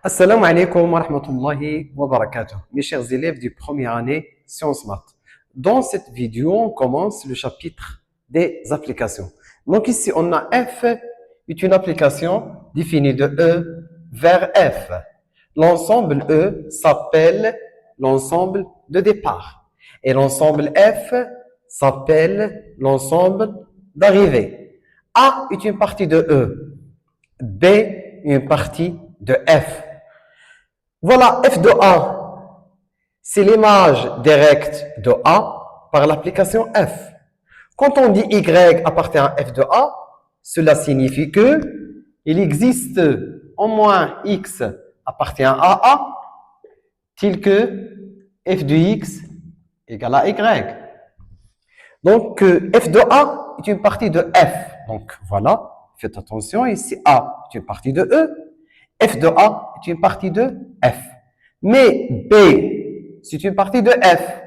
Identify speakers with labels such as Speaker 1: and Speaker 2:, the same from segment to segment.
Speaker 1: Assalamu alaikum wa rahmatullahi wa barakatuh. Mes chers élèves du première année Sciences Maths. Dans cette vidéo, on commence le chapitre des applications. Donc ici, on a F est une application définie de E vers F. L'ensemble E s'appelle l'ensemble de départ. Et l'ensemble F s'appelle l'ensemble d'arrivée. A est une partie de E. B est une partie de F. Voilà, f de A, c'est l'image directe de A par l'application F. Quand on dit Y appartient à f de A, cela signifie que il existe au moins X appartient à A, tel que f de X égale à Y. Donc, f de A est une partie de F. Donc, voilà, faites attention, ici A est une partie de E. F de A est une partie de F. Mais B, c'est une partie de F.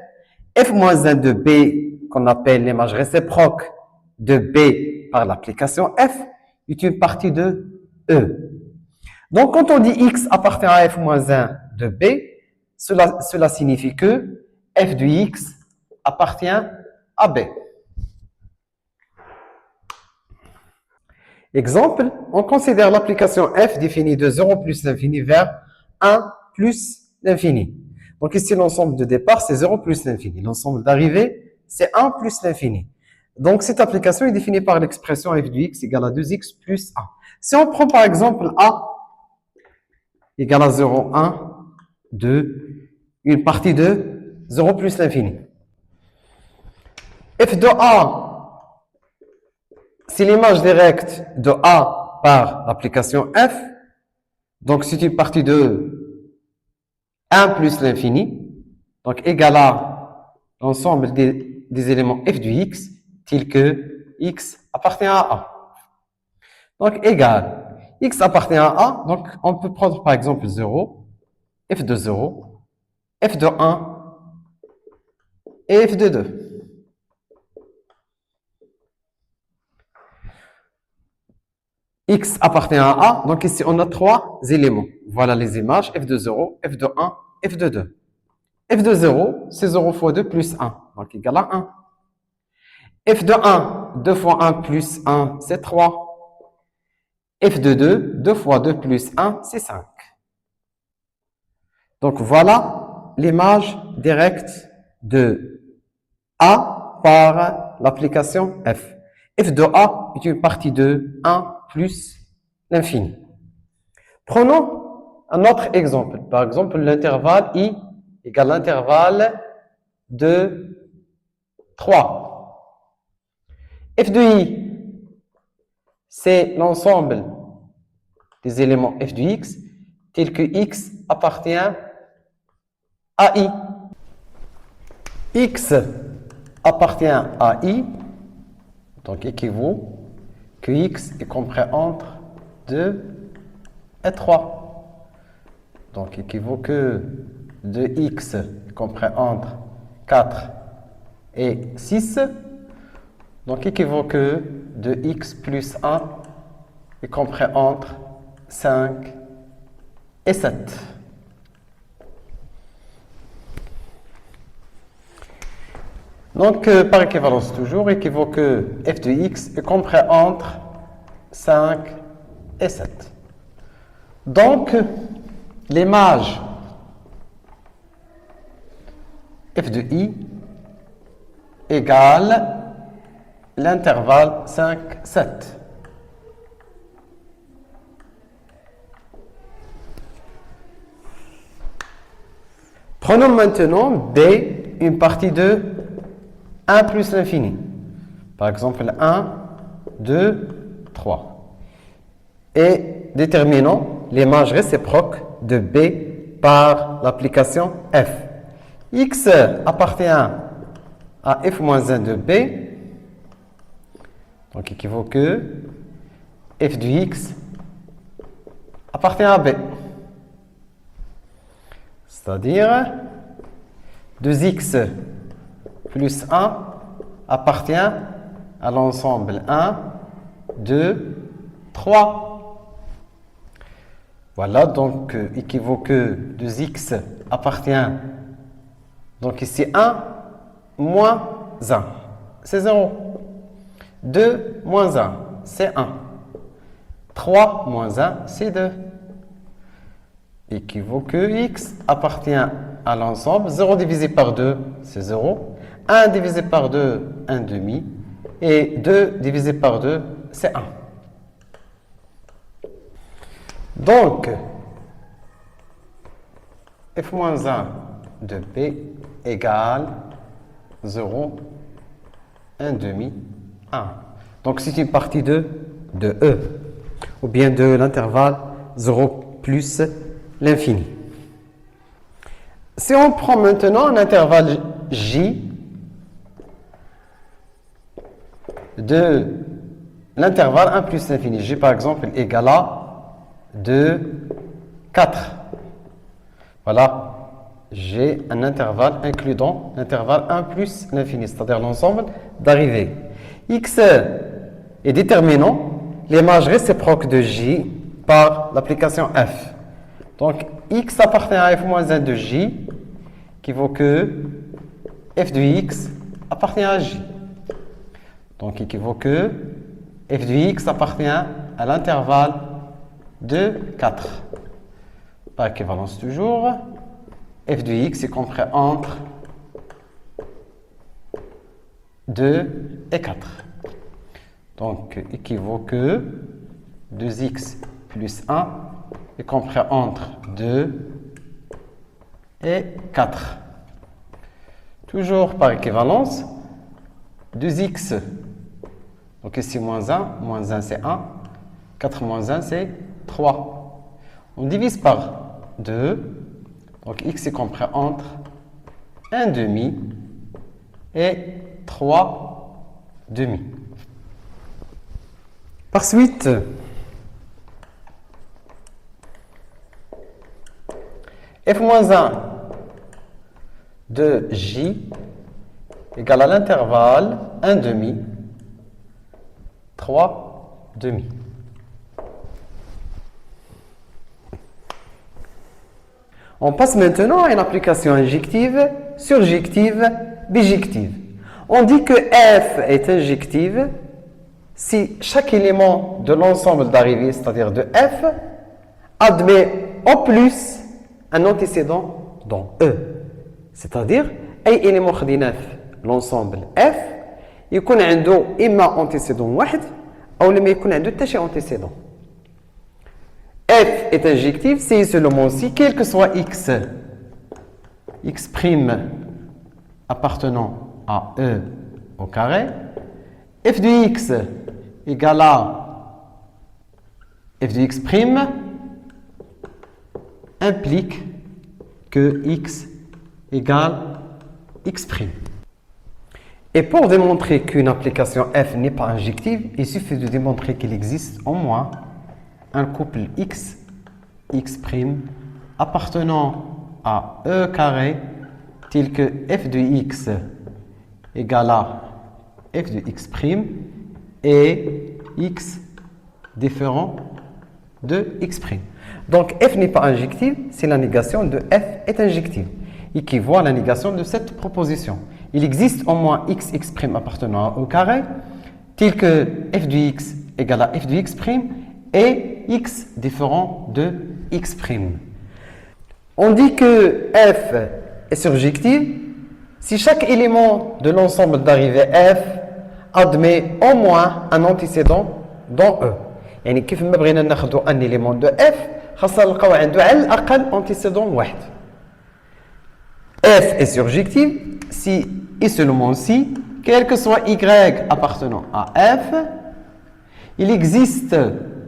Speaker 1: F moins 1 de B, qu'on appelle l'image réciproque de B par l'application F, est une partie de E. Donc, quand on dit X appartient à F moins 1 de B, cela signifie que F de X appartient à B. Exemple, on considère l'application f définie de 0 plus l'infini vers 1 plus l'infini. Donc ici, l'ensemble de départ, c'est 0 plus l'infini. L'ensemble d'arrivée, c'est 1 plus l'infini. Donc cette application est définie par l'expression f de x égale à 2x plus 1. Si on prend par exemple a égale à 0, 1, 2, une partie de 0 plus l'infini. F de a, c'est l'image directe de A par l'application F. Donc, c'est une partie de 1 plus l'infini. Donc, égale à l'ensemble des éléments f de x, tels que x appartient à A. Donc, égal. X appartient à A. Donc, on peut prendre par exemple 0, f de 0, f de 1 et f de 2. X appartient à A, donc ici on a trois éléments. Voilà les images, f de 0, f de 1, f de 2. f de 0, c'est 0 fois 2 plus 1, donc égal à 1. f de 1, 2 fois 1 plus 1, c'est 3. f de 2, 2 fois 2 plus 1, c'est 5. Donc voilà l'image directe de A par l'application F. F de A est une partie de 1 plus l'infini. Prenons un autre exemple. Par exemple, l'intervalle I égale l'intervalle de 3. F de I, c'est l'ensemble des éléments f de x, tels que x appartient à I. X appartient à I, donc équivaut que x est compris entre 2 et 3. Donc, équivaut que 2x est compris entre 4 et 6. Donc, équivaut que 2x plus 1 est compris entre 5 et 7. Donc, par équivalence toujours, équivaut que f de x est compris entre 5 et 7. Donc, l'image f de i égale l'intervalle 5, 7. Prenons maintenant b, une partie de 1 plus l'infini. Par exemple, 1, 2, 3. Et déterminons l'image réciproque de B par l'application F. X appartient à F moins 1 de B. Donc, équivaut que F de X appartient à B. C'est-à-dire 2x plus 1 appartient à l'ensemble 1, 2, 3. Voilà, donc équivaut que 2x appartient, donc ici 1 moins 1, c'est 0. 2 moins 1, c'est 1. 3 moins 1, c'est 2. Équivaut que x appartient à l'ensemble. 0 divisé par 2, c'est 0. 1 divisé par 2, 1 demi. Et 2 divisé par 2, c'est 1. Donc, f moins 1 de p égale 0, 1 demi, 1. Donc, c'est une partie de E, ou bien de l'intervalle 0 plus l'infini. Si on prend maintenant un intervalle J de l'intervalle 1 plus l'infini, J par exemple égale à 2, 4. Voilà, j'ai un intervalle incluant l'intervalle 1 plus l'infini, c'est-à-dire l'ensemble d'arrivées. X est déterminant l'image réciproque de J par l'application F. Donc, X appartient à F moins 1 de J, qui vaut que F de X appartient à J. Donc, il équivaut que F de X appartient à l'intervalle de 4. Par équivalence toujours, F de X est compris entre 2 et 4. Donc, équivaut que 2x plus 1 est compris entre 2 et 4. Toujours par équivalence, 2x, donc ici moins 1 c'est 1, 4 moins 1 c'est 3. On divise par 2, donc x est compris entre 1 demi et 3 demi. Par suite, f moins 1 de J égale à l'intervalle 1 demi, 3 demi. On passe maintenant à une application injective, surjective, bijective. On dit que f est injective si chaque élément de l'ensemble d'arrivée, c'est-à-dire de f, admet en plus un antécédent dans E. C'est-à-dire, أي élément خديناه في l'ensemble f يكون عنده إما antécédent واحد أو لما يكون عنده حتى شي antécédent. F est injective si seulement si, quel que soit x, x' appartenant à E au carré, f de x égale à f de x' implique que x égale x'. Et pour démontrer qu'une application f n'est pas injective, il suffit de démontrer qu'il existe au moins un couple x, x' appartenant à E carré tel que f de x égale à f de x' et x différent de x'. Donc f n'est pas injective si la négation de f est injective, équivaut à la négation de cette proposition. Il existe au moins x' appartenant au carré tel que f de x égale à f de x' et x différent de x'. On dit que f est surjective si chaque élément de l'ensemble d'arrivée f admet au moins un antécédent dans E. يعني كيف ما بغينا ناخذ un élément de f خاصنا نلقاو عنده على الأقل antécédent واحد. F est surjective si et seulement si, quel que soit y appartenant à f, il existe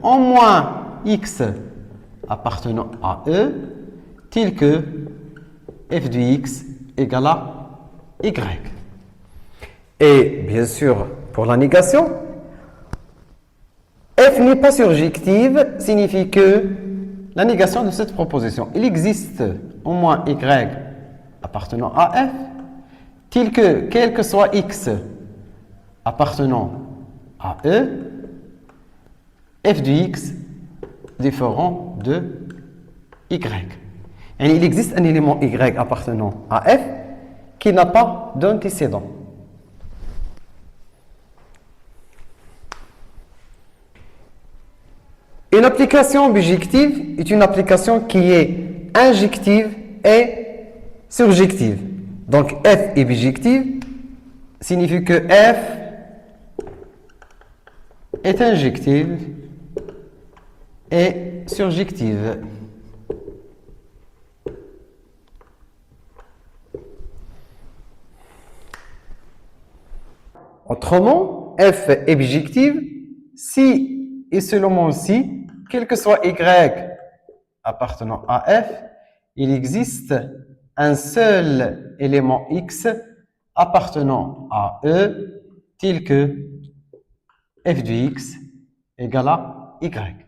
Speaker 1: au moins x appartenant à E, tel que f de x égale à y. Et bien sûr, pour la négation, f n'est pas surjective signifie que la négation de cette proposition, il existe au moins y appartenant à f, tel que quel que soit x appartenant à E, f de x différent de Y. Et il existe un élément Y appartenant à F qui n'a pas d'antécédent. Une application bijective est une application qui est injective et surjective. Donc F est bijective, signifie que F est injective et surjective. Autrement, F est bijective si et seulement si, quel que soit Y appartenant à F, il existe un seul élément X appartenant à E, tel que f de X égale à Y.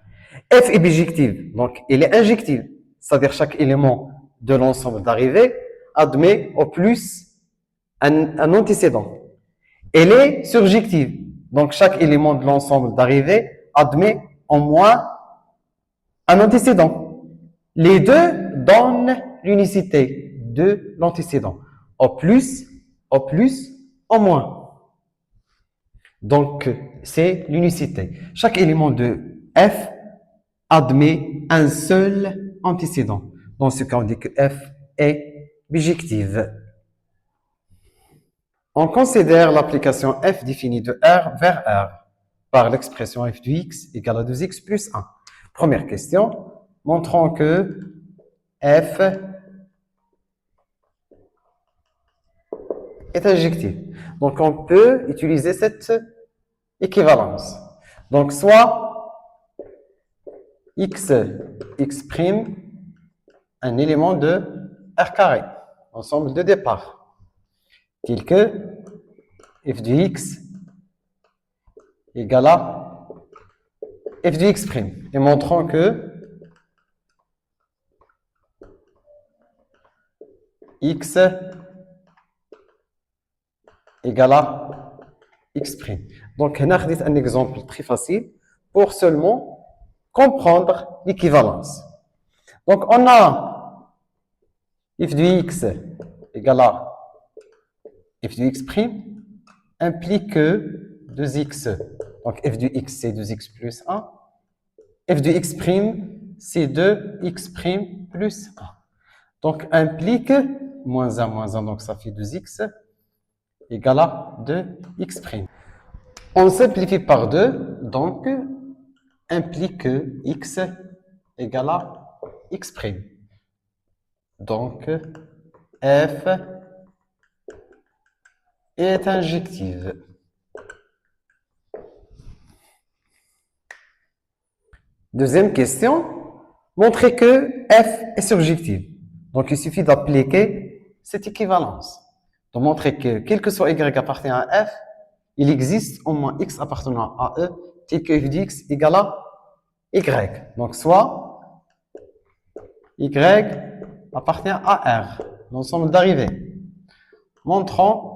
Speaker 1: F est bijective, donc il est injective, c'est-à-dire chaque élément de l'ensemble d'arrivée admet au plus un antécédent. Elle est surjective, donc chaque élément de l'ensemble d'arrivée admet au moins un antécédent. Les deux donnent l'unicité de l'antécédent. Au plus, au moins. Donc, c'est l'unicité. Chaque élément de F admet un seul antécédent. Dans ce cas, on dit que F est bijective. On considère l'application F définie de R vers R par l'expression f de x égale à 2x plus 1. Première question, montrons que F est injective. Donc, on peut utiliser cette équivalence. Donc, soit x prime, un élément de R carré, ensemble de départ, tel que f de x égale à f de x prime. Et montrons que x égale à x prime. Donc, on a un exemple très facile pour seulement comprendre l'équivalence. Donc, on a f de x égale à f de x prime implique que 2x. Donc, f de x, c'est 2x plus 1. F de x prime, c'est 2x prime plus 1. Donc, implique moins 1, donc ça fait 2x égale à 2x prime. On simplifie par 2, donc implique que x égale à x prime. Donc, f est injective. Deuxième question, montrer que f est surjective. Donc, il suffit d'appliquer cette équivalence. Donc, montrer que quel que soit y appartient à f, il existe au moins x appartenant à e, tel que f de x égale à y. Donc, soit y appartient à R, l'ensemble d'arrivées. Montrons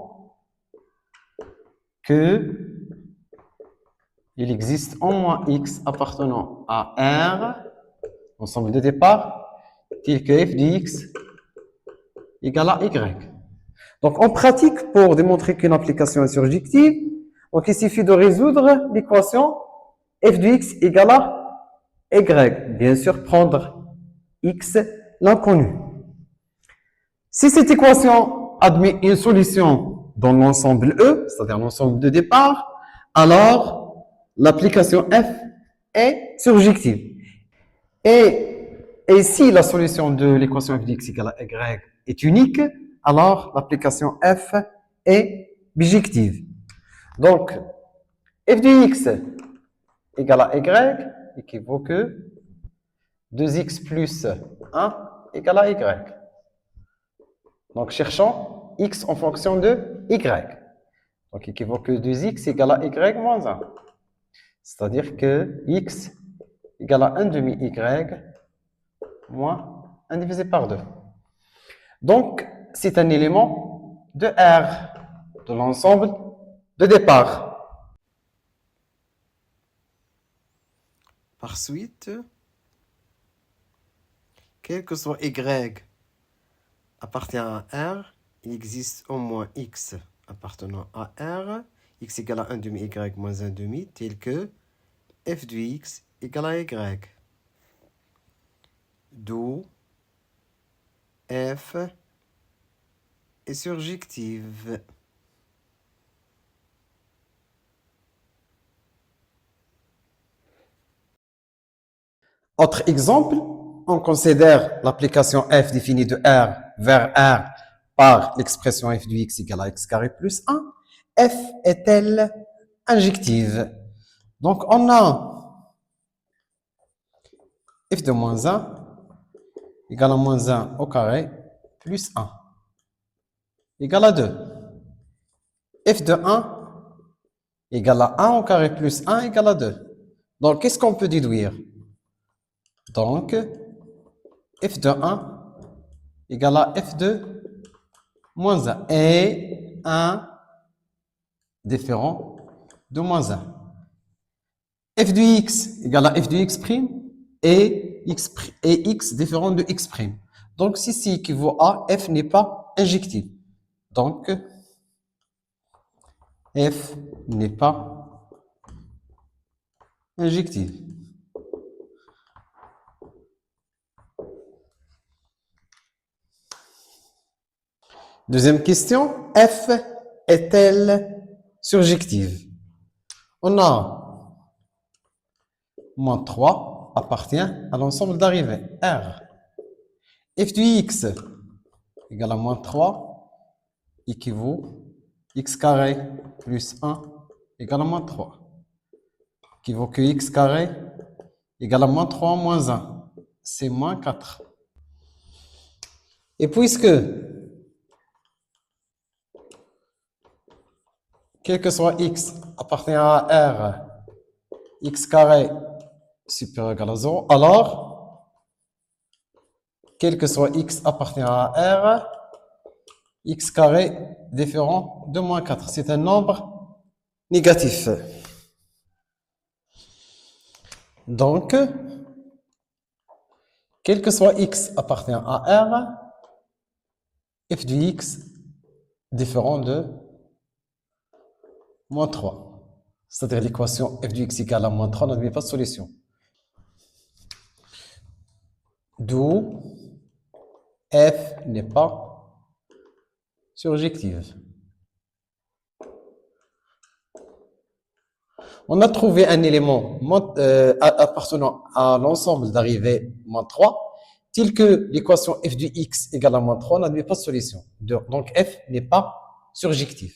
Speaker 1: que il existe au moins x appartenant à R, l'ensemble de départ, tel que f de x égale à y. Donc, en pratique, pour démontrer qu'une application est surjective, donc il suffit de résoudre l'équation f de x égale à y. Bien sûr, prendre x, l'inconnu. Si cette équation admet une solution dans l'ensemble E, c'est-à-dire l'ensemble de départ, alors l'application f est surjective. Et si la solution de l'équation f de x égale à y est unique, alors l'application f est bijective. Donc, f de x égale à y équivaut que 2x plus 1 égale à y. Donc, cherchons x en fonction de y. Donc, équivaut que 2x égale à y moins 1. C'est-à-dire que x égale à 1 demi y moins 1 divisé par 2. Donc, c'est un élément de R, de l'ensemble de départ. Par suite, quel que soit y appartient à R, il existe au moins x appartenant à R, x égale à 1 demi y moins 1 demi, tel que f de x égale à y. D'où f est surjective. Autre exemple, on considère l'application f définie de R vers R par l'expression f de x égale à x carré plus 1. F est-elle injective? Donc, on a f de moins 1 égale à moins 1 au carré plus 1 égale à 2. F de 1 égale à 1 au carré plus 1 égale à 2. Donc, qu'est-ce qu'on peut déduire? Donc, f de 1 égale à f de moins 1 et 1 différent de moins 1. F de x égale à f de x' et x différent de x'. Donc, ceci équivaut à f n'est pas injectif. Donc, f n'est pas injectif. Deuxième question, f est-elle surjective? On a moins 3 appartient à l'ensemble d'arrivées R. F de x égale à moins 3 équivaut x carré plus 1 égale à moins 3. Équivaut que x carré égale à moins 3 moins 1. C'est moins 4. Et puisque, quel que soit x appartient à R, x carré supérieur ou égal à 0, alors, quel que soit x appartient à R, x carré différent de moins 4. C'est un nombre négatif. Donc, quel que soit x appartient à R, f de x différent de moins 3. C'est-à-dire l'équation f de x égale à moins 3 n'admet pas de solution. D'où f n'est pas surjective. On a trouvé un élément appartenant à l'ensemble d'arrivées moins 3, tel que l'équation f de x égale à moins 3 n'admet pas de solution. Donc f n'est pas surjective.